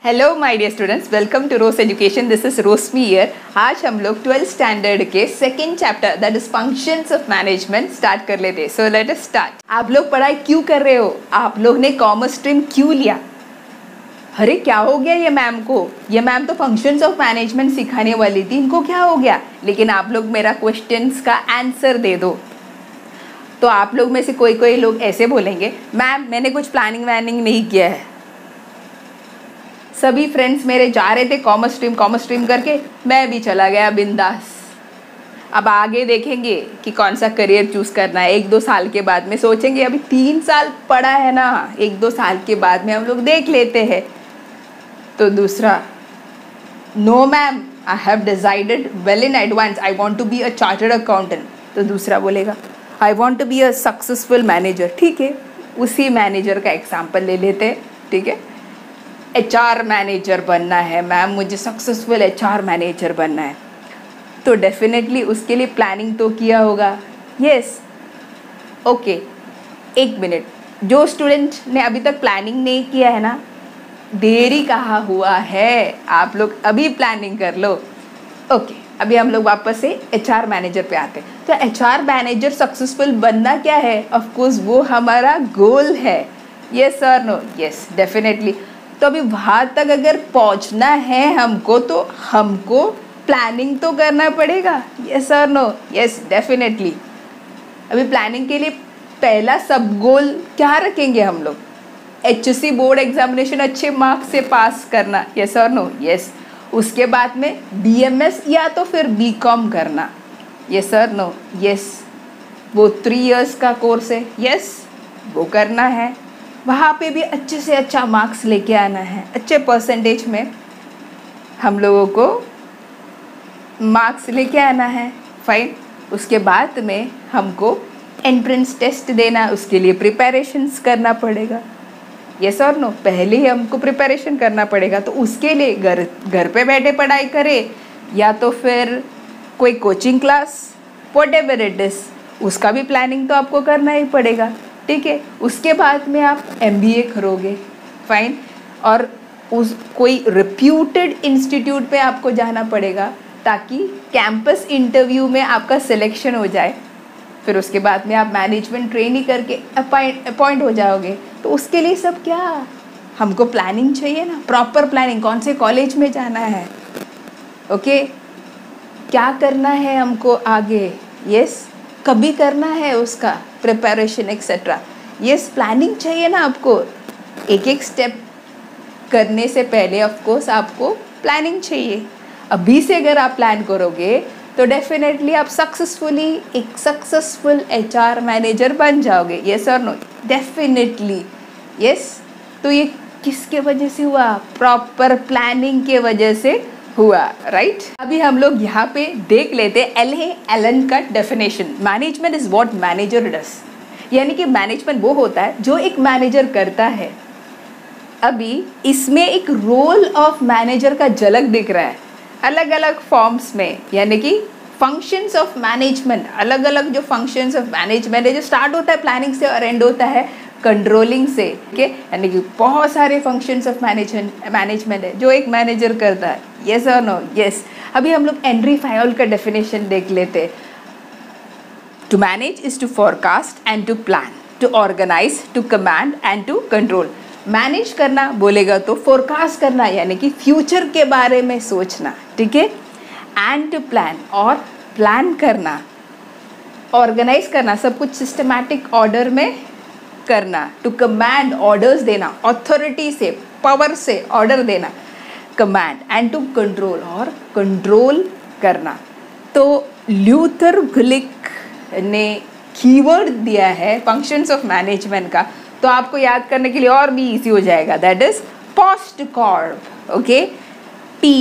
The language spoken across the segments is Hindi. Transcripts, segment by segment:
Hello my dear students, welcome to Rose education. This is Roshmi Iyer. आज हम लोग 12th स्टैंडर्ड के second chapter that is functions of management start कर लेते हैं। So let us start. आप लोग पढ़ाई क्यों कर रहे हो? आप लोग ने कॉमर्स स्ट्रीम क्यों लिया? अरे क्या हो गया ये मैम को? ये मैम तो फंक्शंस ऑफ मैनेजमेंट सिखाने वाली थी, इनको क्या हो गया? लेकिन आप लोग मेरा क्वेश्चंस का आंसर दे दो। तो आप लोग में से कोई लोग ऐसे बोलेंगे, मैम मैंने कुछ प्लानिंग वैनिंग नहीं किया है। सभी फ्रेंड्स मेरे जा रहे थे कॉमर्स स्ट्रीम करके, मैं भी चला गया बिंदास। अब आगे देखेंगे कि कौन सा करियर चूज़ करना है। 1-2 साल के बाद में सोचेंगे, अभी 3 साल पड़ा है ना, 1-2 साल के बाद में हम लोग देख लेते हैं। तो दूसरा, no ma'am I have decided well in advance I want to be a chartered accountant. तो दूसरा बोलेगा I want to be a successful manager. ठीक है, उसी मैनेजर का एग्जाम्पल ले लेते हैं। ठीक है, HR मैनेजर बनना है मैम, मुझे सक्सेसफुल HR मैनेजर बनना है। तो डेफिनेटली उसके लिए प्लानिंग तो किया होगा। यस, ओके, एक मिनट। जो स्टूडेंट ने अभी तक प्लानिंग नहीं किया है ना, देरी कहाँ हुआ है, आप लोग अभी प्लानिंग कर लो। ओके, अभी हम लोग वापस से HR मैनेजर पे आते हैं। तो HR मैनेजर सक्सेसफुल बनना क्या है? ऑफ कोर्स वो हमारा गोल है। यस और नो? Yes, definitely. तो अभी वहाँ तक अगर पहुँचना है हमको, तो हमको प्लानिंग तो करना पड़ेगा। यस और नो? Yes, definitely. अभी प्लानिंग के लिए पहला सब गोल क्या रखेंगे हम लोग? HSC बोर्ड एग्जामिनेशन अच्छे मार्क्स से पास करना। यस और नो? यस। उसके बाद में BMS या तो फिर BCom करना। यस और नो? यस। वो 3 इयर्स का कोर्स है। यस, वो करना है। वहाँ पे भी अच्छे से अच्छा मार्क्स लेके आना है, अच्छे परसेंटेज में हम लोगों को मार्क्स लेके आना है। फाइन। उसके बाद में हमको एंट्रेंस टेस्ट देना, उसके लिए प्रिपरेशंस करना पड़ेगा। यस और नो? पहले ही हमको प्रिपरेशन करना पड़ेगा। तो उसके लिए घर पे बैठे पढ़ाई करें या तो फिर कोई coaching class, whatever it is, उसका भी प्लानिंग तो आपको करना ही पड़ेगा। ठीक है, उसके बाद में आप MBA करोगे। फाइन। और उस कोई रिप्यूटेड इंस्टीट्यूट पे आपको जाना पड़ेगा ताकि कैंपस इंटरव्यू में आपका सिलेक्शन हो जाए। फिर उसके बाद में आप मैनेजमेंट ट्रेनिंग करके अपॉइंट हो जाओगे। तो उसके लिए सब क्या हमको प्लानिंग चाहिए ना, प्रॉपर प्लानिंग। कौन से कॉलेज में जाना है, ओके, क्या करना है हमको आगे, यस, कभी करना है उसका प्रिपरेशन एक्सेट्रा। यस, प्लानिंग चाहिए ना आपको। एक एक स्टेप करने से पहले ऑफ कोर्स आपको प्लानिंग चाहिए। अभी से अगर आप प्लान करोगे तो डेफिनेटली आप एक सक्सेसफुल HR मैनेजर बन जाओगे। यस और नो? Definitely yes. तो ये किसके वजह से हुआ? प्रॉपर प्लानिंग के वजह से हुआ, राइट? अभी हम लोग यहाँ पे देख लेते हैं एलन का definition. Management is what manager does. यानी कि मैनेजमेंट वो होता है जो एक मैनेजर करता है। अभी इसमें एक रोल ऑफ मैनेजर का झलक दिख रहा है अलग अलग फॉर्म्स में। यानी कि फंक्शंस ऑफ मैनेजमेंट, अलग अलग जो फंक्शंस ऑफ मैनेजमेंट है, जो स्टार्ट होता है प्लानिंग से और एंड होता है कंट्रोलिंग से। ओके, यानी कि बहुत सारे फंक्शंस ऑफ मैनेजमेंट है जो एक मैनेजर करता है। यस और नो? यस। अभी हम लोग हेनरी फायोल का डेफिनेशन देख लेते हैं। To manage is to forecast and to plan, to organise, to command and to control. Manage करना बोलेगा तो फोरकास्ट करना, यानी कि फ्यूचर के बारे में सोचना। ठीक है, एंड टू प्लान, और प्लान करना, ऑर्गेनाइज करना, सब कुछ सिस्टमैटिक ऑर्डर में करना। टू कमांड, ऑर्डर्स देना, अथॉरिटी से, पावर से ऑर्डर देना, कमांड। एंड टू कंट्रोल, और कंट्रोल करना। तो ल्यूथर गुलिक ने कीवर्ड दिया है फंक्शंस ऑफ मैनेजमेंट का, तो आपको याद करने के लिए और भी इजी हो जाएगा। That is POSDCORB. Okay, P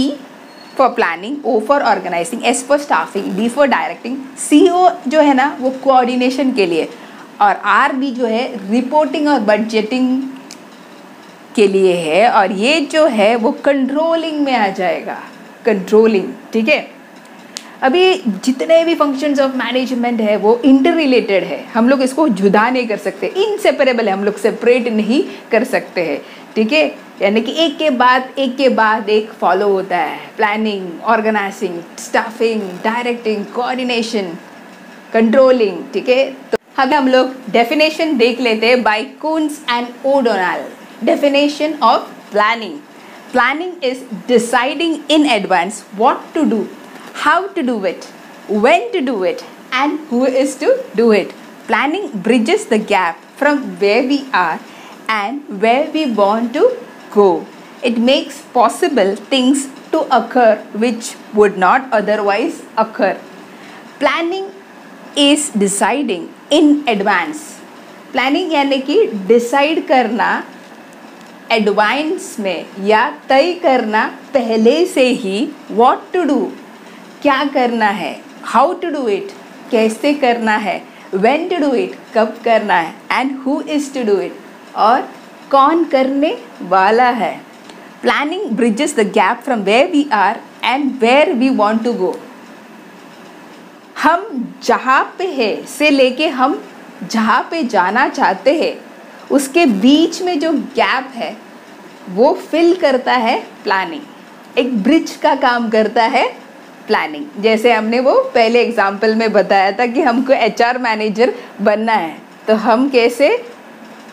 for planning, O for organising, S for staffing, D for directing, CO जो है ना वो कोऑर्डिनेशन के लिए, और RB जो है रिपोर्टिंग और बजटिंग के लिए है, और ये जो है वो कंट्रोलिंग में आ जाएगा, कंट्रोलिंग। ठीक है, अभी जितने भी फंक्शंस ऑफ मैनेजमेंट है वो इंटर रिलेटेड है, हम लोग इसको जुदा नहीं कर सकते, इनसेपरेबल है, हम लोग सेपरेट नहीं कर सकते हैं। ठीक है, यानी कि एक के बाद एक फॉलो होता है। Planning, organising, staffing, directing, coordination, controlling. ठीक है, तो हम लोग डेफिनेशन देख लेते हैं by Koontz and O'Donnell. Definition of planning: planning is deciding in advance what to do, how to do it, when to do it, and who is to do it. Planning bridges the gap from where we are and where we want to go. It makes possible things to occur which would not otherwise occur. Planning is deciding in advance. Planning यानी कि डिसाइड करना एडवांस में या तय करना पहले से ही, what to do, क्या करना है, हाउ टू डू इट, कैसे करना है, व्हेन टू डू इट, कब करना है, and who is to do it, और कौन करने वाला है। Planning bridges the gap from where we are and where we want to go. हम जहाँ पे है से लेके हम जहाँ पे जाना चाहते हैं उसके बीच में जो गैप है वो फिल करता है प्लानिंग। एक ब्रिज का काम करता है प्लानिंग। जैसे हमने वो पहले एग्जाम्पल में बताया था कि हमको एचआर मैनेजर बनना है, तो हम कैसे,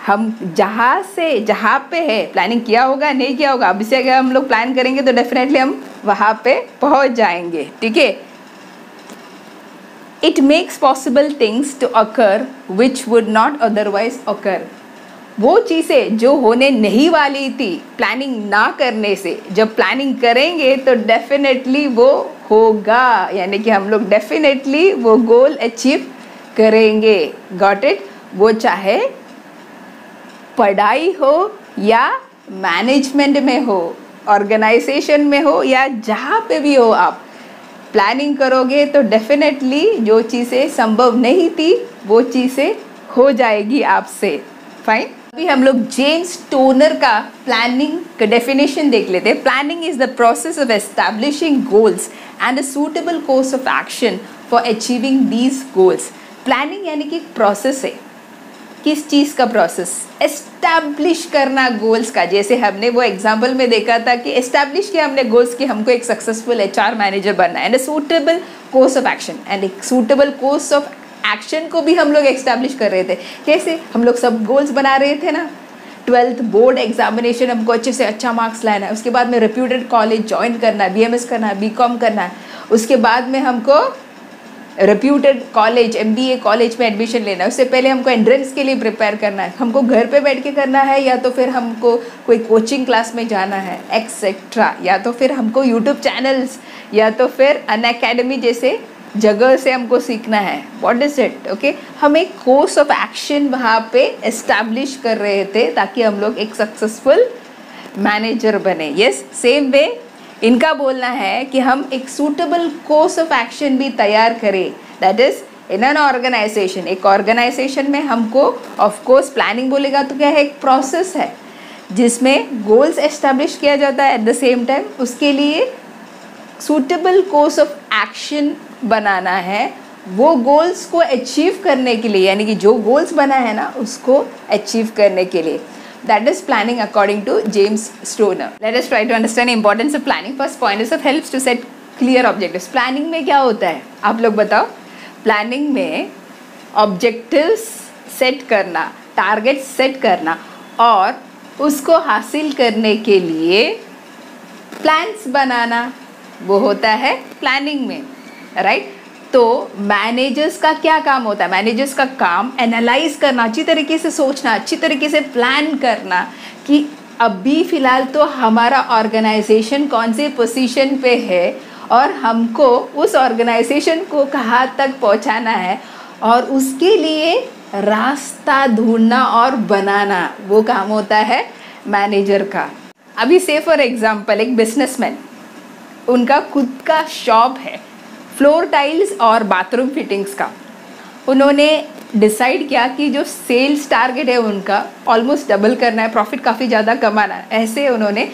हम जहाँ पे है प्लानिंग किया होगा नहीं किया होगा, अब से अगर हम लोग प्लान करेंगे तो डेफिनेटली हम वहाँ पे पहुँच जाएंगे। ठीक है, it makes possible things to occur which would not otherwise occur. वो चीज़ें जो होने नहीं वाली थी प्लानिंग ना करने से, जब प्लानिंग करेंगे तो डेफिनेटली वो होगा, यानी कि हम लोग डेफिनेटली वो गोल अचीव करेंगे। Got it? वो चाहे पढ़ाई हो या मैनेजमेंट में हो, ऑर्गेनाइजेशन में हो, या जहाँ पे भी हो, आप प्लानिंग करोगे तो डेफिनेटली जो चीज़ें संभव नहीं थी वो चीज़ें हो जाएगी आपसे। फाइन, अभी हम लोग जेम्स टोनर का प्लानिंग का डेफिनेशन देख लेते हैं। Planning is the process of establishing goals and a suitable course of action for achieving these goals. Planning यानी कि प्रोसेस है। किस चीज़ का प्रोसेस? एस्टैब्लिश करना गोल्स का। जैसे हमने वो एग्जाम्पल में देखा था कि एस्टैब्लिश किया हमने गोल्स कि हमको एक सक्सेसफुल एचआर मैनेजर बनना है, and a suitable course of action, and एक सूटेबल कोर्स ऑफ एक्शन को भी हम लोग एस्टैब्लिश कर रहे थे। कैसे? हम लोग सब गोल्स बना रहे थे ना। 12th बोर्ड एग्जामिनेशन हमको अच्छे से अच्छा मार्क्स लाना है, उसके बाद में रेप्यूटेड कॉलेज ज्वाइन करना है, बीएमएस करना है, बीकॉम करना है, उसके बाद में हमको रेप्यूटेड कॉलेज एमबीए कॉलेज में एडमिशन लेना है, उससे पहले हमको एंट्रेंस के लिए प्रिपेयर करना है, हमको घर पे बैठ के करना है या तो फिर हमको कोई कोचिंग क्लास में जाना है एक्सेट्रा, या तो फिर हमको यूट्यूब चैनल्स या तो फिर अनअकैडमी जैसे जगह से हमको सीखना है। What is it? ओके, हम एक कोर्स ऑफ एक्शन वहाँ पे एस्टैब्लिश कर रहे थे ताकि हम लोग एक सक्सेसफुल मैनेजर बने। यस, सेम वे इनका बोलना है कि हम एक सूटेबल कोर्स ऑफ एक्शन भी तैयार करें, that is in an organisation. एक ऑर्गेनाइजेशन में हमको ऑफ कोर्स प्लानिंग बोलेगा तो क्या है, एक प्रोसेस है जिसमें गोल्स एस्टैब्लिश किया जाता है, एट द सेम टाइम उसके लिए सूटेबल कोर्स ऑफ एक्शन बनाना है। वो गोल्स को अचीव करने के लिए, यानी कि जो गोल्स बना है ना उसको अचीव करने के लिए, that is planning according to James Stoner. Let us try to understand the importance of planning. First point is of helps to set clear objectives. Planning में क्या होता है आप लोग बताओ? Planning में objectives सेट करना, टारगेट सेट करना और उसको हासिल करने के लिए प्लान्स बनाना, वो होता है प्लानिंग में, राइट? तो मैनेजर्स का क्या काम होता है? मैनेजर्स का काम एनालाइज करना, अच्छी तरीके से सोचना, अच्छी तरीके से प्लान करना कि अभी फ़िलहाल तो हमारा ऑर्गेनाइजेशन कौन से पोजीशन पे है और हमको उस ऑर्गेनाइजेशन को कहाँ तक पहुँचाना है, और उसके लिए रास्ता ढूंढना और बनाना, वो काम होता है मैनेजर का। अभी से फॉर एग्जांपल एक बिजनेसमैन, उनका खुद का शॉप है फ्लोर टाइल्स और बाथरूम फिटिंग्स का। उन्होंने डिसाइड किया कि जो सेल्स टारगेट है उनका ऑलमोस्ट डबल करना है, प्रॉफिट काफ़ी ज़्यादा कमाना है, ऐसे उन्होंने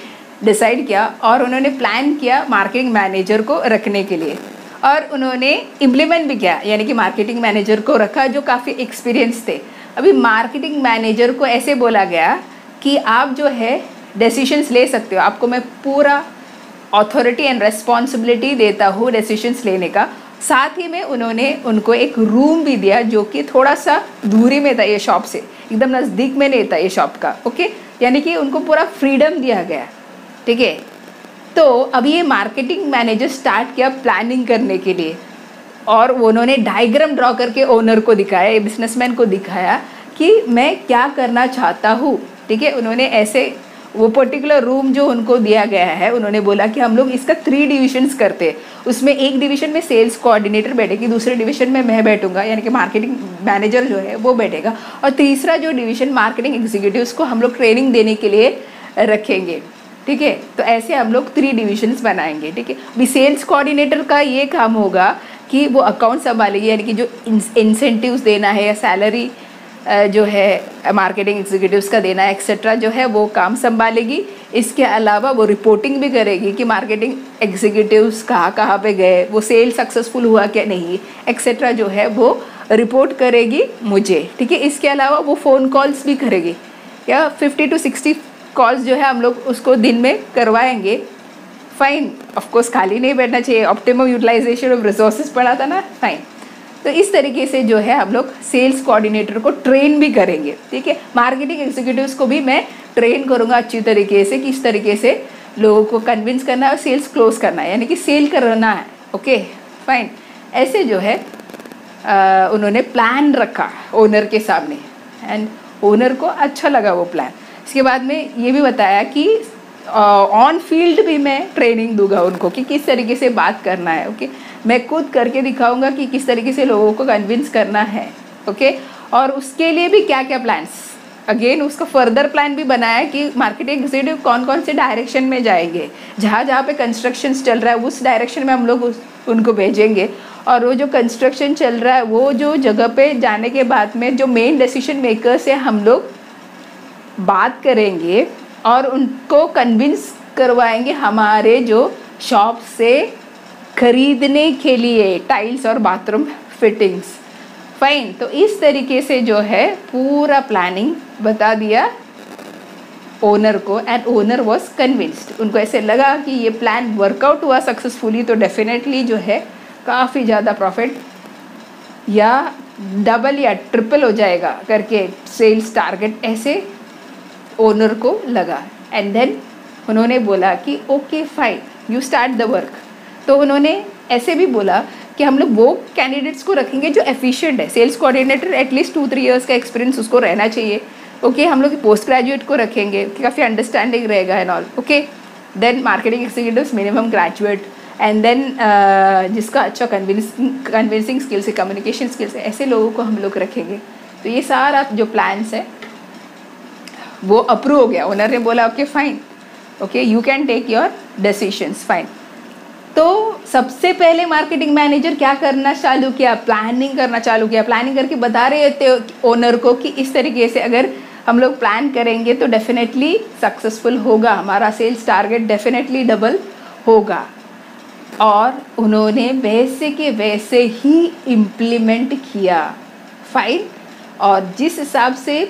डिसाइड किया और उन्होंने प्लान किया मार्केटिंग मैनेजर को रखने के लिए, और उन्होंने इम्प्लीमेंट भी किया, यानी कि मार्केटिंग मैनेजर को रखा जो काफ़ी एक्सपीरियंस थे। अभी मार्केटिंग मैनेजर को ऐसे बोला गया कि आप जो है डिसीजंस ले सकते हो। आपको मैं पूरा अथॉरिटी एंड रिस्पॉन्सिबिलिटी देता हूँ डिसीजंस लेने का। साथ ही में उन्होंने उनको एक रूम भी दिया जो कि थोड़ा सा दूरी में था ये शॉप से, एकदम नज़दीक में नहीं था ये शॉप का। ओके, यानी कि उनको पूरा फ्रीडम दिया गया। ठीक है, तो अभी ये मार्केटिंग मैनेजर स्टार्ट किया प्लानिंग करने के लिए, और उन्होंने डायग्राम ड्रॉ करके ओनर को दिखाया, ये बिजनेसमैन को दिखाया कि मैं क्या करना चाहता हूँ। ठीक है, उन्होंने ऐसे वो पर्टिकुलर रूम जो उनको दिया गया है, उन्होंने बोला कि हम लोग इसका 3 डिविजन्स करते हैं। उसमें एक डिवीजन में सेल्स कोऑर्डिनेटर बैठेगी, दूसरे डिवीजन में मैं बैठूंगा यानी कि मार्केटिंग मैनेजर जो है वो बैठेगा, और तीसरा जो डिवीजन मार्केटिंग एग्जीक्यूटिव्स को हम लोग ट्रेनिंग देने के लिए रखेंगे। ठीक है, तो ऐसे हम लोग 3 डिविजन्स बनाएंगे। ठीक है, अभी सेल्स कोऑर्डिनेटर का ये काम होगा कि वो अकाउंट संभालेगी, यानी कि जो इंसेंटिव्स देना है या सैलरी जो है मार्केटिंग एग्जीक्यूटिव्स का देना है एक्सेट्रा जो है वो काम संभालेगी। इसके अलावा वो रिपोर्टिंग भी करेगी कि मार्केटिंग एग्जीक्यूटिव्स कहाँ पे गए, वो सेल सक्सेसफुल हुआ क्या नहीं, एक्सेट्रा जो है वो रिपोर्ट करेगी मुझे। ठीक है, इसके अलावा वो फ़ोन कॉल्स भी करेगी, या 50 to 60 कॉल्स जो है हम लोग उसको दिन में करवाएंगे। फाइन, ऑफकोर्स खाली नहीं बैठना चाहिए, ऑप्टिमम यूटिलाइजेशन ऑफ रिसोर्सेज पढ़ा था ना, फाइन। तो इस तरीके से जो है हम लोग सेल्स कोऑर्डिनेटर को ट्रेन भी करेंगे। ठीक है, मार्केटिंग एग्जीक्यूटिव्स को भी मैं ट्रेन करूँगा अच्छी तरीके से, किस तरीके से लोगों को कन्विंस करना है और सेल्स क्लोज करना है, यानी कि सेल करना है। ओके फाइन, ऐसे जो है उन्होंने प्लान रखा ओनर के सामने, एंड ओनर को अच्छा लगा वो प्लान। इसके बाद में ये भी बताया कि ऑन फील्ड भी मैं ट्रेनिंग दूंगा उनको कि किस तरीके से बात करना है। ओके, मैं खुद करके दिखाऊंगा कि किस तरीके से लोगों को कन्विंस करना है। ओके, और उसके लिए भी क्या क्या प्लान्स, अगेन उसका फर्दर प्लान भी बनाया कि मार्केटिंग एग्जीक्यूटिव कौन कौन से डायरेक्शन में जाएंगे, जहाँ जहाँ पे कंस्ट्रक्शन चल रहा है उस डायरेक्शन में हम लोग उनको भेजेंगे, और वो जो कंस्ट्रक्शन चल रहा है वो जो जगह पे जाने के बाद में जो मेन डिसीजन मेकर से हम लोग बात करेंगे और उनको कन्विंस करवाएंगे हमारे जो शॉप से खरीदने के लिए टाइल्स और बाथरूम फिटिंग्स। फाइन, तो इस तरीके से जो है पूरा प्लानिंग बता दिया ओनर को, एंड ओनर वाज कन्विंस्ड। उनको ऐसे लगा कि ये प्लान वर्कआउट हुआ सक्सेसफुली तो डेफिनेटली जो है काफ़ी ज़्यादा प्रॉफिट या डबल या ट्रिपल हो जाएगा करके सेल्स टारगेट ऐसे ओनर को लगा। एंड देन उन्होंने बोला कि okay fine, you start the work. तो उन्होंने ऐसे भी बोला कि हम लोग वो कैंडिडेट्स को रखेंगे जो एफिशिएंट है। सेल्स कोऑर्डिनेटर एटलीस्ट 2-3 इयर्स का एक्सपीरियंस उसको रहना चाहिए। ओके, हम लोग पोस्ट ग्रेजुएट को रखेंगे, काफ़ी अंडरस्टैंडिंग रहेगा and all. Okay, then marketing executives minimum graduate, and then जिसका अच्छा कन्विंसिंग स्किल्स है, कम्युनिकेशन स्किल्स है, ऐसे लोगों को हम लोग रखेंगे। तो ये सारा जो प्लान्स है वो अप्रूव हो गया। ओनर ने बोला okay fine, okay you can take your decisions, fine. तो सबसे पहले मार्केटिंग मैनेजर क्या करना चालू किया, प्लानिंग करना चालू किया। प्लानिंग करके बता रहे थे ओनर को कि इस तरीके से अगर हम लोग प्लान करेंगे तो डेफिनेटली सक्सेसफुल होगा, हमारा सेल्स टारगेट डेफिनेटली डबल होगा। और उन्होंने वैसे के वैसे ही इम्प्लीमेंट किया, फाइन। और जिस हिसाब से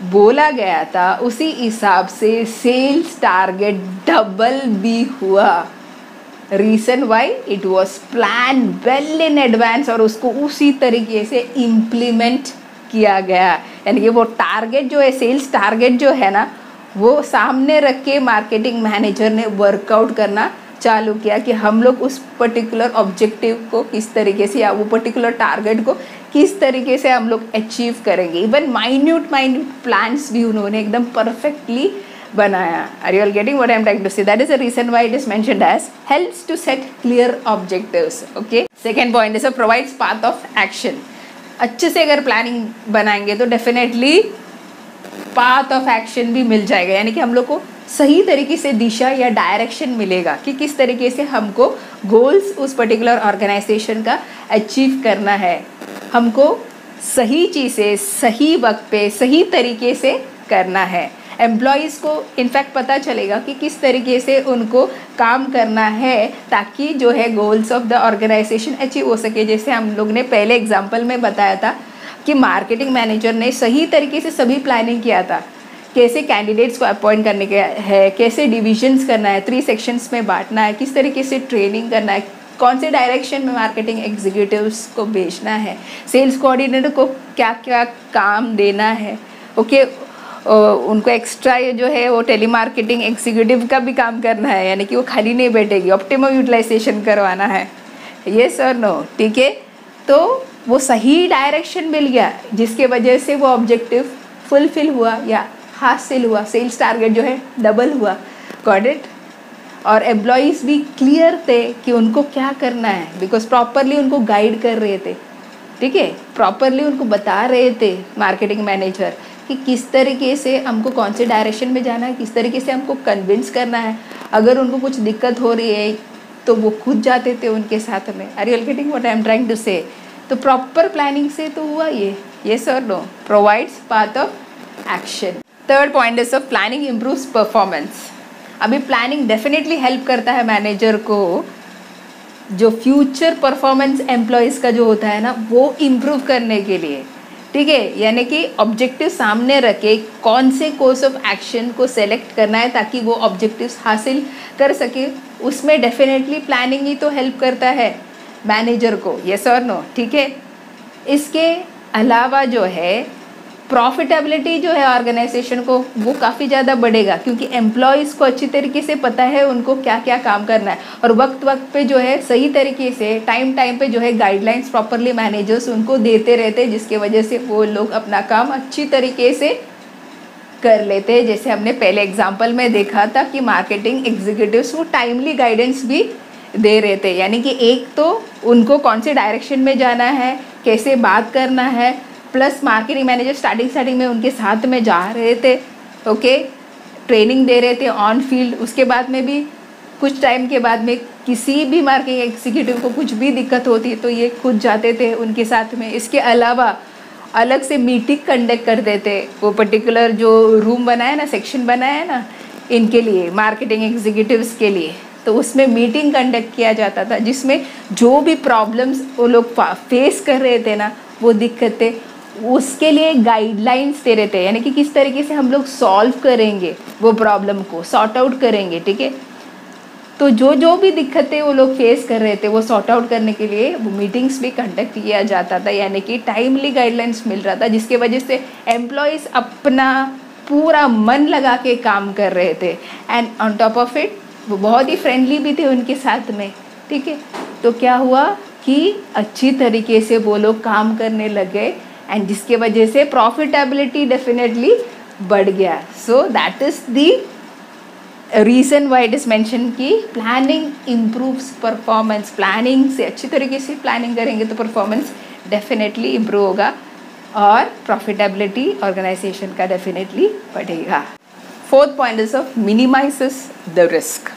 बोला गया था उसी हिसाब से सेल्स टारगेट डबल भी हुआ। Reason why, it was plan well in advance, और उसको उसी तरीके से इम्प्लीमेंट किया गया। यानी कि वो टारगेट जो है, सेल्स टारगेट जो है ना, वो सामने रख के मार्केटिंग मैनेजर ने वर्कआउट करना चालू किया कि हम लोग उस पर्टिकुलर ऑब्जेक्टिव को किस तरीके से या वो पर्टिकुलर टारगेट को किस तरीके से हम लोग अचीव करेंगे। इवन माइन्यूट प्लान्स भी उन्होंने एकदम परफेक्टली बनाया। Are you all getting what I am trying to say? That is the reason why it is mentioned as helps to set clear objectives. Okay, second point is provides path of action. अच्छे से अगर प्लानिंग बनाएंगे तो डेफिनेटली पाथ ऑफ एक्शन भी मिल जाएगा, यानी कि हम लोग को सही तरीके से दिशा या डायरेक्शन मिलेगा कि किस तरीके से हमको गोल्स उस पर्टिकुलर ऑर्गेनाइजेशन का अचीव करना है। हमको सही चीज़ें सही वक्त पे सही तरीके से करना है। एम्प्लॉयज़ को इनफैक्ट पता चलेगा कि किस तरीके से उनको काम करना है ताकि जो है goals of the organisation achieve हो सके। जैसे हम लोग ने पहले एग्जाम्पल में बताया था कि मार्केटिंग मैनेजर ने सही तरीके से सभी प्लानिंग किया था कैसे कैंडिडेट्स को अपॉइंट करने का है, कैसे डिविजन्स करना है, 3 सेक्शंस में बांटना है, किस तरीके से ट्रेनिंग करना है, कौन से डायरेक्शन में मार्केटिंग एग्जीक्यूटिव्स को भेजना है, सेल्स कोऑर्डिनेटर को क्या क्या काम देना है। ओके, उनको एक्स्ट्रा ये जो है वो टेलीमार्केटिंग एग्जीक्यूटिव का भी काम करना है, यानी कि वो खाली नहीं बैठेगी, ऑप्टिमम यूटिलाइजेशन करवाना है। येस और नो, ठीक है। तो वो सही डायरेक्शन मिल गया जिसके वजह से वो ऑब्जेक्टिव फुलफिल हुआ या हासिल हुआ, सेल्स टारगेट जो है डबल हुआ। Got it. और एम्प्लॉयज़ भी क्लियर थे कि उनको क्या करना है, बिकॉज प्रॉपरली उनको गाइड कर रहे थे, ठीक है, प्रॉपरली उनको बता रहे थे मार्केटिंग मैनेजर कि किस तरीके से हमको कौन से डायरेक्शन में जाना है, किस तरीके से हमको कन्विंस करना है। अगर उनको कुछ दिक्कत हो रही है तो वो खुद जाते थे उनके साथ में। Are you getting what I am trying to say? तो प्रॉपर प्लानिंग से तो हुआ ये। येस और no? Provides path of action. Third point is of planning improves performance. अभी प्लानिंग डेफिनेटली हेल्प करता है मैनेजर को जो फ्यूचर परफॉर्मेंस एम्प्लॉयज़ का जो होता है ना वो इम्प्रूव करने के लिए, ठीक है। यानी कि ऑब्जेक्टिव सामने रखे कौन से कोर्स ऑफ एक्शन को सेलेक्ट करना है ताकि वो ऑब्जेक्टिव्स हासिल कर सके, उसमें डेफिनेटली प्लानिंग ही तो हेल्प करता है मैनेजर को। येस और नो? ठीक है। इसके अलावा जो है प्रॉफिटेबिलिटी जो है ऑर्गेनाइजेशन को वो काफ़ी ज़्यादा बढ़ेगा क्योंकि एम्प्लॉयज़ को अच्छी तरीके से पता है उनको क्या क्या काम करना है और वक्त वक्त पे जो है सही तरीके से टाइम पे जो है गाइडलाइंस प्रॉपरली मैनेजर्स उनको देते रहते हैं, जिसके वजह से वो लोग अपना काम अच्छी तरीके से कर लेते हैं। जैसे हमने पहले एग्जाम्पल में देखा था कि मार्केटिंग एग्जीक्यूटिव्स वो टाइमली गाइडेंस भी दे रहे थे, यानी कि एक तो उनको कौन से डायरेक्शन में जाना है, कैसे बात करना है, प्लस मार्केटिंग मैनेजर स्टार्टिंग में उनके साथ में जा रहे थे, ओके, ट्रेनिंग दे रहे थे ऑन फील्ड। उसके बाद में भी कुछ टाइम के बाद में किसी भी मार्केटिंग एग्जीक्यूटिव को कुछ भी दिक्कत होती है तो ये खुद जाते थे उनके साथ में। इसके अलावा अलग से मीटिंग कंडक्ट करते थे, वो पर्टिकुलर जो रूम बनाया ना, सेक्शन बनाया ना इनके लिए, मार्केटिंग एग्जीक्यूटिव्स के लिए, तो उसमें मीटिंग कंडक्ट किया जाता था जिसमें जो भी प्रॉब्लम्स वो लोग फेस कर रहे थे ना, वो दिक्कतें, उसके लिए गाइडलाइंस दे रहे थे, यानी कि किस तरीके से हम लोग सॉल्व करेंगे वो प्रॉब्लम को, सॉर्ट आउट करेंगे, ठीक है। तो जो भी दिक्कतें वो लोग फेस कर रहे थे वो सॉर्ट आउट करने के लिए वो मीटिंग्स भी कंडक्ट किया जाता था, यानी कि टाइमली गाइडलाइंस मिल रहा था, जिसके वजह से एम्प्लॉयज़ अपना पूरा मन लगा के काम कर रहे थे। And on top of it वो बहुत ही फ्रेंडली भी थे उनके साथ में, ठीक है। तो क्या हुआ कि अच्छी तरीके से वो लोग काम करने लगे एंड जिसके वजह से प्रॉफिटेबिलिटी डेफिनेटली बढ़ गया। So that is the reason why it is mention कि प्लानिंग इम्प्रूव्स परफॉर्मेंस। प्लानिंग से अच्छी तरीके से प्लानिंग करेंगे तो परफॉर्मेंस डेफिनेटली इम्प्रूव होगा और प्रॉफिटेबिलिटी ऑर्गेनाइजेशन का डेफिनेटली बढ़ेगा। Fourth point is of minimises the risk.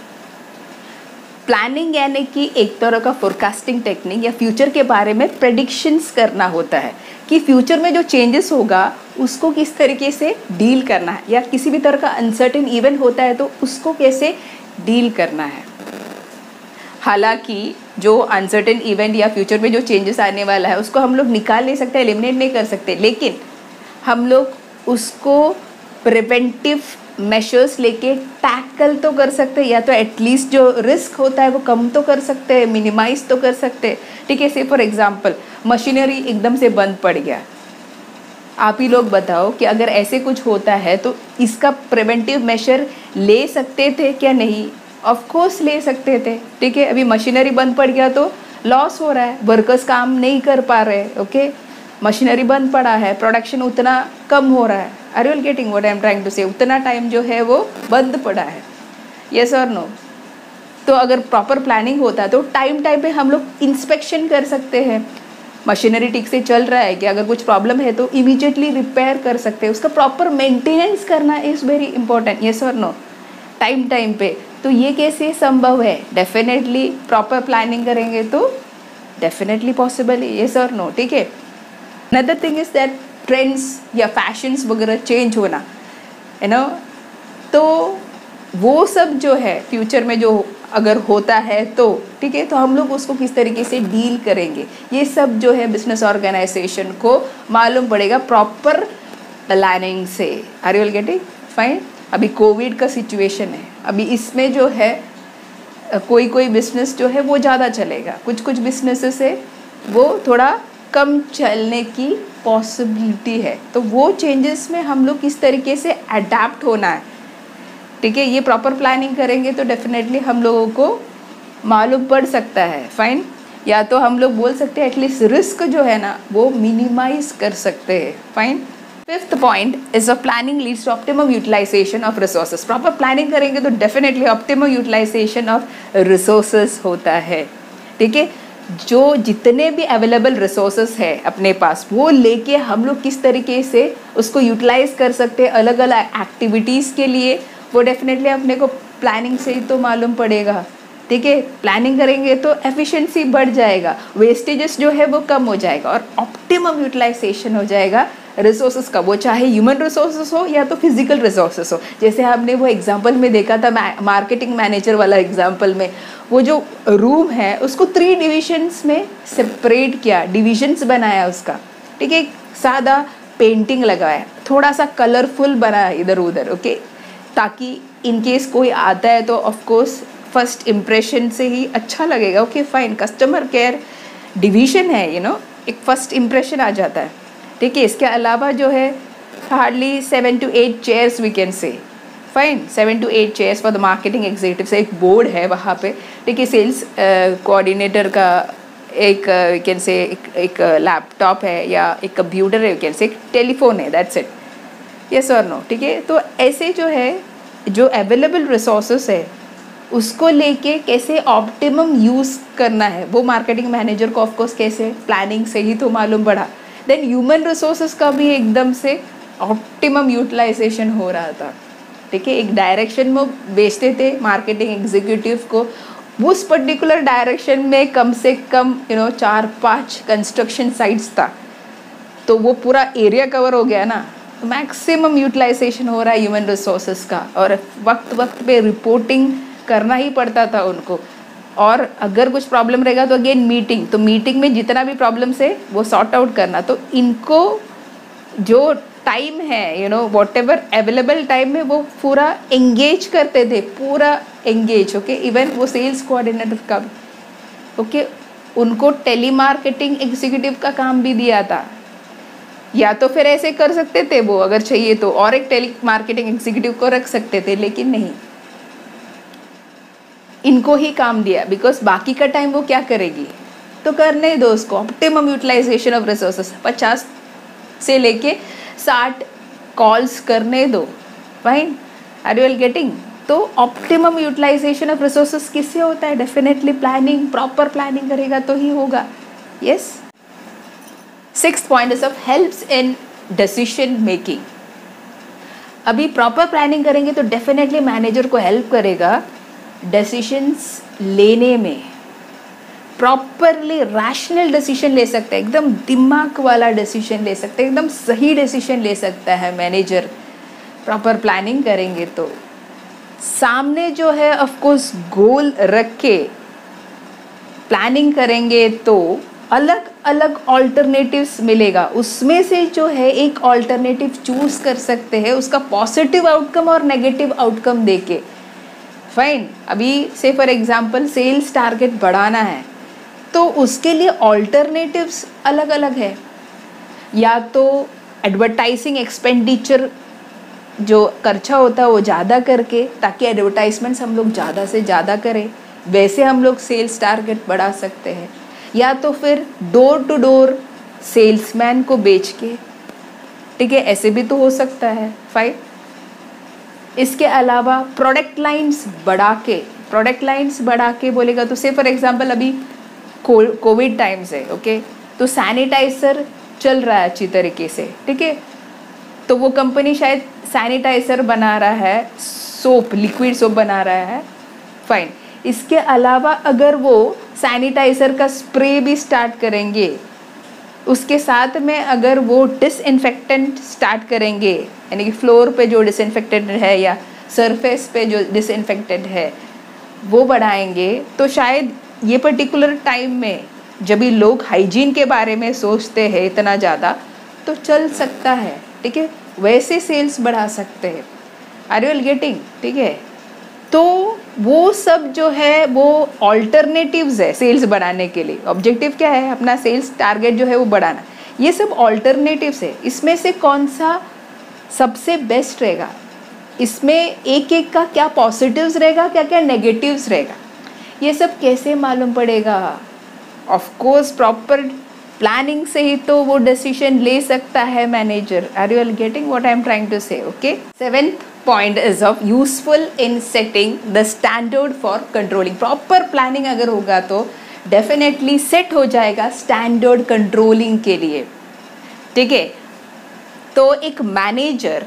Planning यानी कि एक तरह का फोरकास्टिंग टेक्निक या फ्यूचर के बारे में प्रेडिक्शंस करना होता है कि फ्यूचर में जो चेंजेस होगा उसको किस तरीके से डील करना है, या किसी भी तरह का अनसर्टेन इवेंट होता है तो उसको कैसे डील करना है। हालांकि जो अनसर्टेन इवेंट या फ्यूचर में जो चेंजेस आने वाला है उसको हम लोग निकाल नहीं सकते, एलिमिनेट नहीं कर सकते, लेकिन हम लोग उसको प्रिवेंटिव मेशर्स लेके टैकल तो कर सकते हैं, या तो एटलीस्ट जो रिस्क होता है वो कम तो कर सकते हैं, मिनिमाइज तो कर सकते हैं, ठीक है। से फॉर एग्जांपल मशीनरी एकदम से बंद पड़ गया, आप ही लोग बताओ कि अगर ऐसे कुछ होता है तो इसका प्रिवेंटिव मेशर ले सकते थे क्या? नहीं, ऑफ कोर्स ले सकते थे, ठीक है। अभी मशीनरी बंद पड़ गया तो लॉस हो रहा है, वर्कर्स काम नहीं कर पा रहे, ओके, मशीनरी बंद पड़ा है, प्रोडक्शन उतना कम हो रहा है। Are you getting what I am trying to say? उतना टाइम जो है वो बंद पड़ा है। येस और नो? तो अगर प्रॉपर प्लानिंग होता है तो टाइम पे हम लोग इंस्पेक्शन कर सकते हैं, मशीनरी ठीक से चल रहा है कि अगर कुछ प्रॉब्लम है तो इमीडिएटली रिपेयर कर सकते हैं, उसका प्रॉपर मेंटेनेंस करना इज़ वेरी इंपॉर्टेंट। येस और नो? टाइम पे। तो ये कैसे संभव है? डेफिनेटली प्रॉपर प्लानिंग करेंगे तो डेफिनेटली पॉसिबल है। येस और नो? ठीक है। Another thing is that trends या फैशंस वगैरह चेंज होना, है ना, तो वो सब जो है फ्यूचर में जो अगर होता है तो ठीक है, तो हम लोग उसको किस तरीके से डील करेंगे, ये सब जो है बिजनेस ऑर्गेनाइजेशन को मालूम पड़ेगा प्रॉपर प्लानिंग से। Are you getting? फाइन। अभी कोविड का सिचुएशन है, अभी इसमें जो है कोई कोई बिजनेस जो है वो ज़्यादा चलेगा, कुछ कुछ बिजनेसेस है वो थोड़ा कम चलने की पॉसिबिलिटी है। तो वो चेंजेस में हम लोग किस तरीके से अडेप्ट होना है, ठीक है, ये प्रॉपर प्लानिंग करेंगे तो डेफिनेटली हम लोगों को मालूम पड़ सकता है, फाइन। या तो हम लोग बोल सकते हैं एटलीस्ट रिस्क जो है ना वो मिनिमाइज कर सकते हैं, fine. Fifth point is a planning leads to optimum utilisation of resources. Proper planning करेंगे तो definitely optimum utilisation of resources होता है, ठीक है। जो जितने भी अवेलेबल रिसोर्सेज है अपने पास वो लेके हम लोग किस तरीके से उसको यूटिलाइज कर सकते हैं अलग अलग एक्टिविटीज़ के लिए, वो डेफिनेटली अपने को प्लानिंग से ही तो मालूम पड़ेगा, ठीक है। प्लानिंग करेंगे तो एफिशिएंसी बढ़ जाएगा, वेस्टेजेस जो है वो कम हो जाएगा और ऑप्टिमम यूटिलाइजेशन हो जाएगा रिसोर्सेज का, वो चाहे ह्यूमन रिसोर्सेज हो या तो फिजिकल रिसोर्सेज हो। जैसे हमने वो एग्जांपल में देखा था मार्केटिंग मैनेजर वाला एग्जांपल में, वो जो रूम है उसको 3 डिविजन्स में सेपरेट किया, डिविजन्स बनाया उसका, ठीक है। सादा पेंटिंग लगाया, थोड़ा सा कलरफुल बनाया इधर उधर, ओके, ताकि इन केस कोई आता है तो ऑफकोर्स फर्स्ट इम्प्रेशन से ही अच्छा लगेगा, okay fine. Customer care division है, एक फर्स्ट इम्प्रेशन आ जाता है, ठीक है। इसके अलावा जो है hardly 7 to 8 chairs we can say, fine, 7 to 8 chairs for the marketing executive से एक बोर्ड है वहाँ पे, ठीक है। सेल्स कोऑर्डिनेटर का एक वी कैन से एक लैपटॉप है या एक कंप्यूटर है, वी कैन से एक टेलीफोन है, दैट्स इट, यस और नो, ठीक है। तो ऐसे जो है जो अवेलेबल रिसोर्सेस है उसको लेके कैसे ऑप्टिमम यूज़ करना है वो मार्केटिंग मैनेजर को ऑफकोर्स कैसे प्लानिंग से ही तो मालूम पड़ा। देन ह्यूमन रिसोर्सेज का भी एकदम से ऑप्टिमम यूटिलाइजेशन हो रहा था, ठीक है। एक डायरेक्शन में बेचते थे मार्केटिंग एग्जीक्यूटिव को, उस पर्टिकुलर डायरेक्शन में कम से कम 4-5 कंस्ट्रक्शन साइट्स था, तो वो पूरा एरिया कवर हो गया ना, मैक्सिमम यूटिलाइजेशन हो रहा है ह्यूमन रिसोर्सेज का। और वक्त वक्त पे रिपोर्टिंग करना ही पड़ता था उनको, और अगर कुछ प्रॉब्लम रहेगा तो अगेन मीटिंग, तो मीटिंग में जितना भी प्रॉब्लम्स है वो सॉर्ट आउट करना। तो इनको जो टाइम है वॉट एवर अवेलेबल टाइम में वो पूरा एंगेज करते थे, पूरा एंगेज, ओके। इवन वो सेल्स कोऑर्डिनेटर का भी, ओके, उनको टेली मार्केटिंग एग्जीक्यूटिव का काम भी दिया था, या तो फिर ऐसे कर सकते थे वो अगर चाहिए तो और एक टेली मार्केटिंग एग्जीक्यूटिव को रख सकते थे, लेकिन नहीं, इनको ही काम दिया, बिकॉज बाकी का टाइम वो क्या करेगी, तो करने दो उसको। ऑप्टिमम यूटिलाइजेशन ऑफ रिसोर्सेस 50 से लेके 60 कॉल्स करने दो, फाइन, आर यू गेटिंग। तो ऑप्टिमम यूटिलाइजेशन ऑफ रिसोर्सेस किससे होता है, डेफिनेटली प्लानिंग, प्रॉपर प्लानिंग करेगा तो ही होगा, yes. 6th point is of helps in decision making. अभी प्रॉपर प्लानिंग करेंगे तो डेफिनेटली मैनेजर को हेल्प करेगा डिसीजंस लेने में, प्रॉपरली रैशनल डिसीजन ले सकते हैं, एकदम दिमाग वाला डिसीजन ले सकते हैं, एकदम सही डिसीजन ले सकता है मैनेजर प्रॉपर प्लानिंग करेंगे तो। सामने जो है ऑफ कोर्स गोल रख के प्लानिंग करेंगे तो अलग अलग ऑल्टरनेटिव्स मिलेगा, उसमें से जो है एक ऑल्टरनेटिव चूज कर सकते हैं, उसका पॉजिटिव आउटकम और नेगेटिव आउटकम देके, फाइन। अभी से फॉर एग्जांपल सेल्स टारगेट बढ़ाना है तो उसके लिए ऑल्टरनेटिव्स अलग अलग है, या तो एडवर्टाइजिंग एक्सपेंडिचर जो खर्चा होता है वो ज़्यादा करके, ताकि एडवर्टाइजमेंट्स हम लोग ज़्यादा से ज़्यादा करें, वैसे हम लोग सेल्स टारगेट बढ़ा सकते हैं, या तो फिर डोर टू डोर सेल्समैन को बेच के, ठीक है, ऐसे भी तो हो सकता है, फाइन। इसके अलावा प्रोडक्ट लाइंस बढ़ा के बोलेगा तो से फॉर एग्जांपल अभी कोविड टाइम्स है, ओके, तो सैनिटाइज़र चल रहा है अच्छी तरीके से, ठीक है, तो वो कंपनी शायद सैनिटाइज़र बना रहा है, सोप, लिक्विड सोप बना रहा है, फाइन। इसके अलावा अगर वो सैनिटाइज़र का स्प्रे भी स्टार्ट करेंगे, उसके साथ में अगर वो डिसइंफेक्टेंट स्टार्ट करेंगे, यानी कि फ्लोर पे जो डिसइंफेक्टेंट है या सरफेस पे जो डिसइंफेक्टेंट है वो बढ़ाएंगे, तो शायद ये पर्टिकुलर टाइम में जब भी लोग हाइजीन के बारे में सोचते हैं इतना ज़्यादा, तो चल सकता है, ठीक है, वैसे सेल्स बढ़ा सकते हैं। Are you getting? ठीक है, तो वो सब जो है वो ऑल्टरनेटिव्स है सेल्स बढ़ाने के लिए। ऑब्जेक्टिव क्या है? अपना सेल्स टारगेट जो है वो बढ़ाना। ये सब ऑल्टरनेटिव्स है, इसमें से कौन सा सबसे बेस्ट रहेगा, इसमें एक एक का क्या पॉजिटिव्स रहेगा, क्या क्या नेगेटिव्स रहेगा, ये सब कैसे मालूम पड़ेगा? ऑफ कोर्स प्रॉपर प्लानिंग से ही तो वो डिसीजन ले सकता है manager. Are you getting what I am trying to say? Okay, 7th point is of useful in setting the standard for controlling. Proper planning अगर होगा तो डेफिनेटली सेट हो जाएगा स्टैंडर्ड कंट्रोलिंग के लिए। ठीक है, तो एक मैनेजर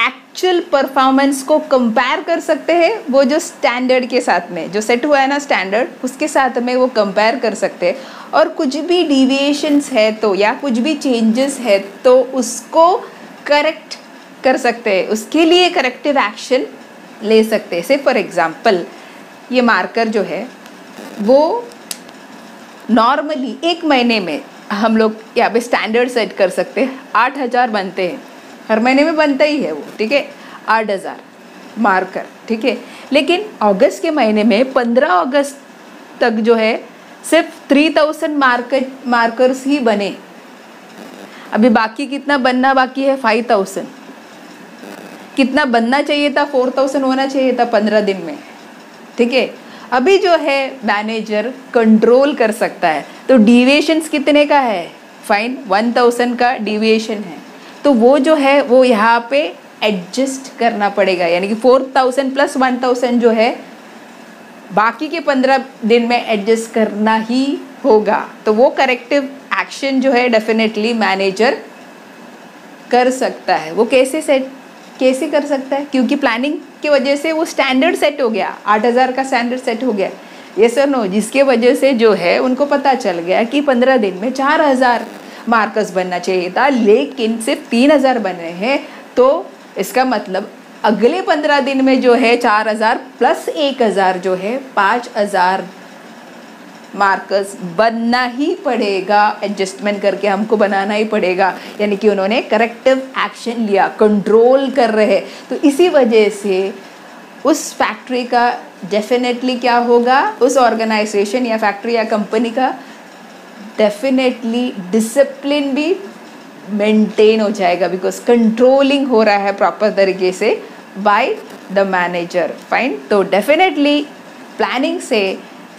एक्चुअल परफॉर्मेंस को कंपेयर कर सकते हैं, वो जो स्टैंडर्ड के साथ में जो सेट हुआ है ना स्टैंडर्ड, उसके साथ में वो कंपेयर कर सकते हैं, और कुछ भी डिविएशंस है तो या कुछ भी चेंजेस है तो उसको करेक्ट कर सकते हैं, उसके लिए करेक्टिव एक्शन ले सकते हैं। से फॉर एग्जांपल ये मार्कर जो है वो नॉर्मली एक महीने में हम लोग यहाँ पे स्टैंडर्ड सेट कर सकते हैं, 8,000 बनते हैं, हर महीने में बनता ही है वो। ठीक है, 8,000 मार्कर। ठीक है, लेकिन अगस्त के महीने में 15 अगस्त तक जो है सिर्फ 3,000 मार्कर्स ही बने। अभी बाकी कितना बनना बाकी है? 5,000। कितना बनना चाहिए था? 4,000 होना चाहिए था 15 दिन में। ठीक है, अभी जो है मैनेजर कंट्रोल कर सकता है। तो डिविएशंस कितने का है? फाइन, 1,000 का डिविएशन है, तो वो जो है वो यहाँ पे एडजस्ट करना पड़ेगा, यानी कि 4,000 प्लस 1,000 जो है बाकी के 15 दिन में एडजस्ट करना ही होगा। तो वो करेक्टिव एक्शन जो है डेफिनेटली मैनेजर कर सकता है। वो कैसे कर सकता है? क्योंकि प्लानिंग की वजह से वो स्टैंडर्ड सेट हो गया, 8,000 का स्टैंडर्ड सेट हो गया। ये सर नो, जिसके वजह से जो है उनको पता चल गया कि 15 दिन में 4,000 मार्कर्स बनना चाहिए था, लेकिन सिर्फ 3,000 बने हैं। तो इसका मतलब अगले 15 दिन में जो है 4,000 प्लस 1,000 जो है 5,000 मार्कर्स बनना ही पड़ेगा, एडजस्टमेंट करके हमको बनाना ही पड़ेगा। यानी कि उन्होंने करेक्टिव एक्शन लिया, कंट्रोल कर रहे हैं। तो इसी वजह से उस फैक्ट्री का डेफिनेटली क्या होगा, उस ऑर्गेनाइजेशन या फैक्ट्री या कंपनी का डेफिनेटली डिसिप्लिन भी मेंटेन हो जाएगा, बिकॉज कंट्रोलिंग हो रहा है प्रॉपर तरीके से बाय द मैनेजर। फाइन, तो डेफिनेटली प्लानिंग से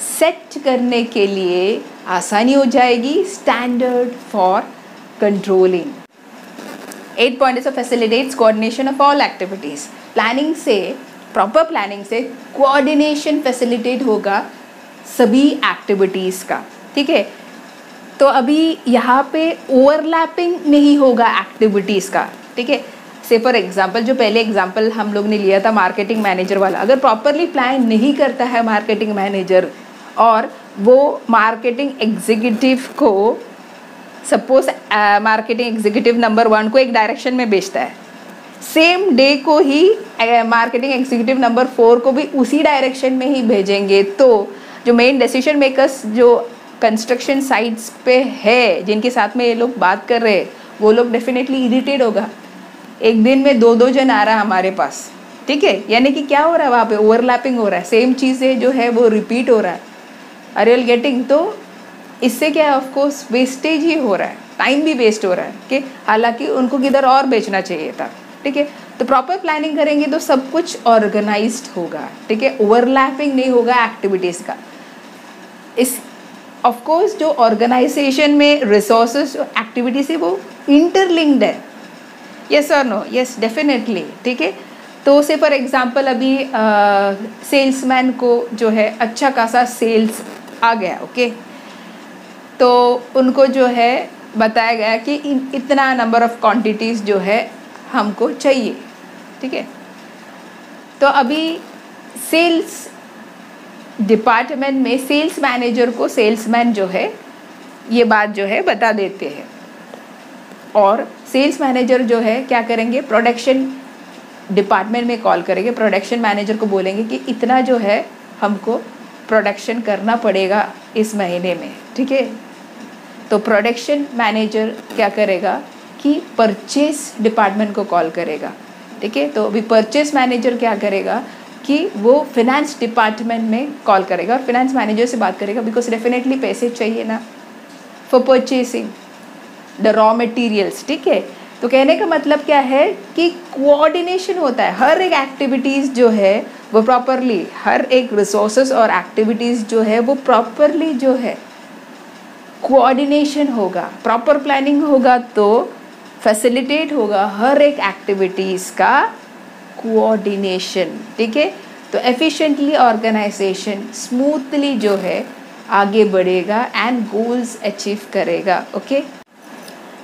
सेट करने के लिए आसानी हो जाएगी standard for controlling. 8 point is facilitates coordination of all activities. Planning से, प्रॉपर प्लानिंग से कोऑर्डिनेशन फैसिलिटेट होगा सभी एक्टिविटीज़ का। ठीक है, तो अभी यहाँ पे ओवरलैपिंग नहीं होगा एक्टिविटीज़ का। ठीक है, से फॉर एग्जांपल जो पहले एग्जांपल हम लोग ने लिया था मार्केटिंग मैनेजर वाला, अगर प्रॉपरली प्लान नहीं करता है मार्केटिंग मैनेजर और वो मार्केटिंग एग्जीक्यूटिव को, सपोज मार्केटिंग एग्जीक्यूटिव नंबर 1 को एक डायरेक्शन में भेजता है, सेम डे को ही मार्केटिंग एग्जीक्यूटिव नंबर 4 को भी उसी डायरेक्शन में ही भेजेंगे, तो जो मेन डिसीजन मेकर्स जो कंस्ट्रक्शन साइट्स पे है, जिनके साथ में ये लोग बात कर रहे हैं, वो लोग डेफिनेटली इरिटेट होगा। एक दिन में 2-2 जन आ रहा है हमारे पास। ठीक है, यानी कि क्या हो रहा है वहाँ पे? ओवरलैपिंग हो रहा है, सेम चीज़ें जो है वो रिपीट हो रहा है। Are you getting? तो इससे क्या है, ऑफकोर्स वेस्टेज ही हो रहा है, टाइम भी वेस्ट हो रहा है कि हालांकि उनको किधर और बेचना चाहिए था। ठीक है, तो प्रॉपर प्लानिंग करेंगे तो सब कुछ ऑर्गेनाइज्ड होगा। ठीक है, ओवरलैपिंग नहीं होगा एक्टिविटीज़ का। इस ऑफ कोर्स जो ऑर्गेनाइजेशन में रिसोर्सेज एक्टिविटीज है वो इंटरलिंक्ड है। यस और नो? Yes, definitely. ठीक है, तो से फॉर एग्जांपल अभी सेल्समैन को जो है अच्छा खासा सेल्स आ गया। ओके, तो उनको जो है बताया गया कि इतना नंबर ऑफ क्वांटिटीज़ जो है हमको चाहिए। ठीक है, तो अभी सेल्स डिपार्टमेंट में सेल्स मैनेजर को सेल्समैन जो है ये बात जो है बता देते हैं, और सेल्स मैनेजर जो है क्या करेंगे, प्रोडक्शन डिपार्टमेंट में कॉल करेंगे, प्रोडक्शन मैनेजर को बोलेंगे कि इतना जो है हमको प्रोडक्शन करना पड़ेगा इस महीने में। ठीक है, तो प्रोडक्शन मैनेजर क्या करेगा कि परचेस डिपार्टमेंट को कॉल करेगा ठीक है। तो अभी परचेस मैनेजर क्या करेगा कि वो फिनेंस डिपार्टमेंट में कॉल करेगा और फिनेंस मैनेजर से बात करेगा, बिकॉज डेफिनेटली पैसे चाहिए ना for purchasing the raw materials, ठीक है। तो कहने का मतलब क्या है कि कोऑर्डिनेशन होता है, हर एक एक्टिविटीज़ जो है वो प्रॉपरली, हर एक रिसोर्सेज और एक्टिविटीज़ जो है वो प्रॉपरली जो है कोऑर्डिनेशन होगा, प्रॉपर प्लानिंग होगा तो फैसिलिटेट होगा हर एक एक्टिविटीज़ का कोऑर्डिनेशन, ठीक है। तो एफिशिएंटली ऑर्गेनाइजेशन स्मूथली जो है आगे बढ़ेगा एंड गोल्स अचीव करेगा, okay.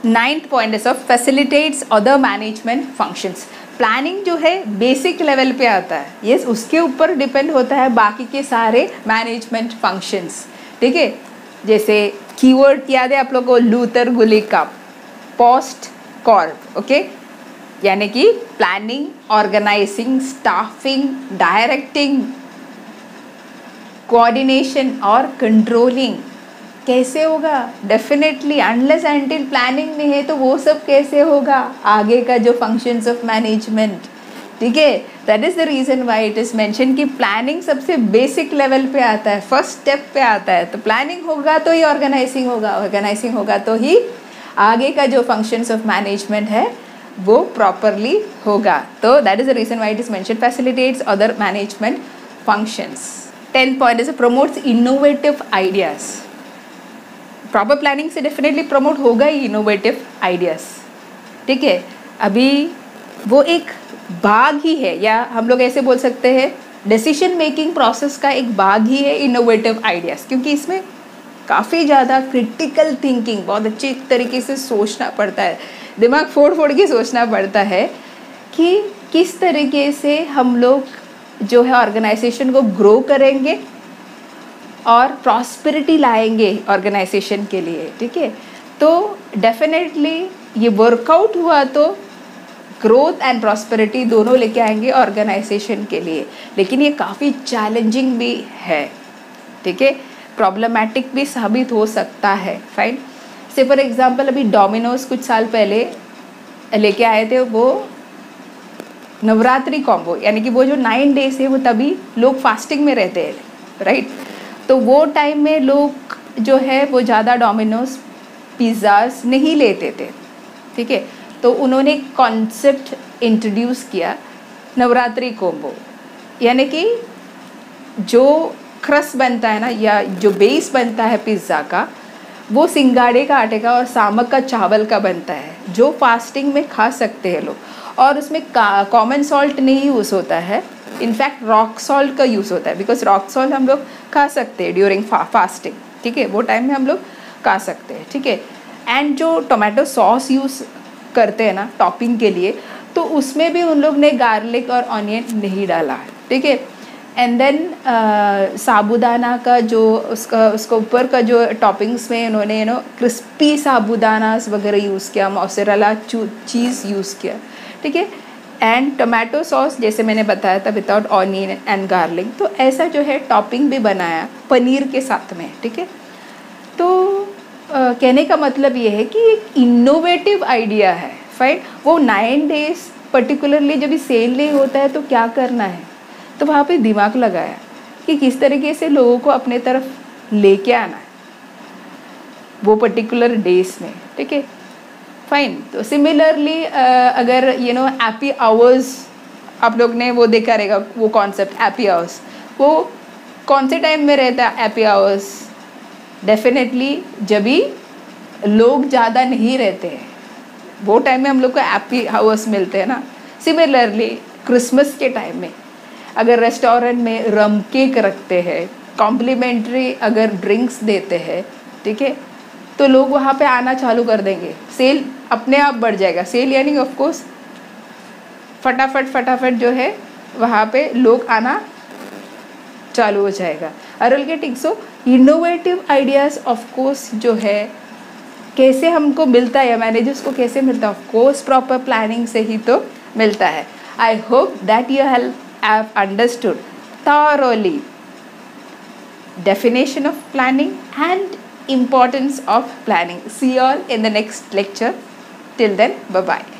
9th point is of facilitates other management functions. Planning जो है बेसिक लेवल पे आता है, यस, उसके ऊपर डिपेंड होता है बाकी के सारे मैनेजमेंट फंक्शंस, ठीक है। जैसे कीवर्ड याद है आप लोगों को, लूथर गुलिका, पोस्ट कॉर्प, ओके, यानी कि planning, organising, staffing, directing, coordination और कंट्रोलिंग कैसे होगा? डेफिनेटली अनलेस एंटिल प्लानिंग नहीं है तो वो सब कैसे होगा? आगे का जो फंक्शंस ऑफ मैनेजमेंट, ठीक है। That is the reason why it is mention कि प्लानिंग सबसे बेसिक लेवल पे आता है, फर्स्ट स्टेप पे आता है। तो प्लानिंग होगा तो ही ऑर्गेनाइजिंग होगा, ऑर्गेनाइजिंग होगा तो ही आगे का जो फंक्शंस ऑफ मैनेजमेंट है वो प्रॉपरली होगा। तो that is the reason why it is mention facilitates other management functions. 10th point is promotes innovative ideas. Proper planning से डेफिनेटली प्रमोट होगा ही इनोवेटिव आइडियाज़, ठीक है। अभी वो एक भाग ही है, या हम लोग ऐसे बोल सकते हैं डिसीजन मेकिंग प्रोसेस का एक भाग ही है इनोवेटिव आइडियाज़, क्योंकि इसमें काफ़ी ज़्यादा क्रिटिकल थिंकिंग, बहुत अच्छी तरीके से सोचना पड़ता है, दिमाग फोड़ फोड़ के सोचना पड़ता है कि किस तरीके से हम लोग जो है ऑर्गेनाइजेशन को ग्रो करेंगे और प्रॉस्पेरिटी लाएंगे ऑर्गेनाइजेशन के लिए, ठीक है। तो डेफिनेटली ये वर्कआउट हुआ तो ग्रोथ एंड प्रॉस्पेरिटी दोनों लेके आएंगे ऑर्गेनाइजेशन के लिए, लेकिन ये काफ़ी चैलेंजिंग भी है, ठीक है, प्रॉब्लमैटिक भी साबित हो सकता है। फाइन, से फॉर एग्जांपल अभी डोमिनोज कुछ साल पहले लेके आए थे वो नवरात्रि कॉम्बो, यानी कि वो जो 9 डेज है वो तभी लोग फास्टिंग में रहते हैं, राइट। तो वो टाइम में लोग जो है वो ज़्यादा डोमिनोज पिज़्ज़ाज नहीं लेते थे, ठीक है। तो उन्होंने कॉन्सेप्ट इंट्रोड्यूस किया नवरात्रि कॉम्बो, यानी कि जो क्रस्ट बनता है ना, या जो बेस बनता है पिज़्ज़ा का, वो सिंगाड़े का आटे का और सामक का चावल का बनता है, जो फास्टिंग में खा सकते हैं लोग। और उसमें कॉमन सॉल्ट नहीं यूज़ होता है, इनफैक्ट रॉक सॉल्ट का यूज़ होता है, बिकॉज रॉक सॉल्ट हम लोग खा सकते हैं ड्यूरिंग फास्टिंग, ठीक है, वो टाइम में हम लोग खा सकते हैं, ठीक है। एंड जो टोमेटो सॉस यूज़ करते हैं ना टॉपिंग के लिए, तो उसमें भी उन लोग ने गार्लिक और ऑनियन नहीं डाला, ठीक है। एंड देन साबूदाना का जो उसका ऊपर का जो टॉपिंग्स में उन्होंने क्रिस्पी साबूदानास वगैरह यूज़ किया, मोज़रेला चीज़ यूज़ किया, ठीक है। एंड टोमेटो सॉस जैसे मैंने बताया था विदाउट ऑनियन एंड गार्लिक, तो ऐसा जो है टॉपिंग भी बनाया पनीर के साथ में, ठीक है। तो कहने का मतलब ये है कि एक इनोवेटिव आइडिया है, फाइन। वो 9 डेज पर्टिकुलरली जब भी सेल नहीं होता है तो क्या करना है, तो वहाँ पे दिमाग लगाया कि किस तरीके से लोगों को अपने तरफ लेके आना है वो पर्टिकुलर डेज में, ठीक है, फाइन। तो सिमिलरली अगर हैप्पी आवर्स आप लोग ने वो देखा रहेगा, वो कॉन्सेप्ट हैप्पी आवर्स, वो कौन से टाइम में रहता है हैप्पी आवर्स? डेफिनेटली जब भी लोग ज़्यादा नहीं रहते हैं वो टाइम में हम लोग को हैप्पी आवर्स मिलते हैं ना। सिमिलरली क्रिसमस के टाइम में अगर रेस्टोरेंट में रम केक रखते हैं, कॉम्प्लीमेंट्री अगर ड्रिंक्स देते हैं, ठीक है, तो लोग वहाँ पे आना चालू कर देंगे, सेल अपने आप बढ़ जाएगा। सेल यानी ऑफ कोर्स फटाफट जो है वहाँ पे लोग आना चालू हो जाएगा। Are getting so innovative ideas of course जो है कैसे हमको मिलता है, या मैनेजर्स को कैसे मिलता है? ऑफ कोर्स प्रॉपर प्लानिंग से ही तो मिलता है। I hope that you have understood thoroughly definition of planning and importance of planning. See you all in the next lecture. Till then, bye bye.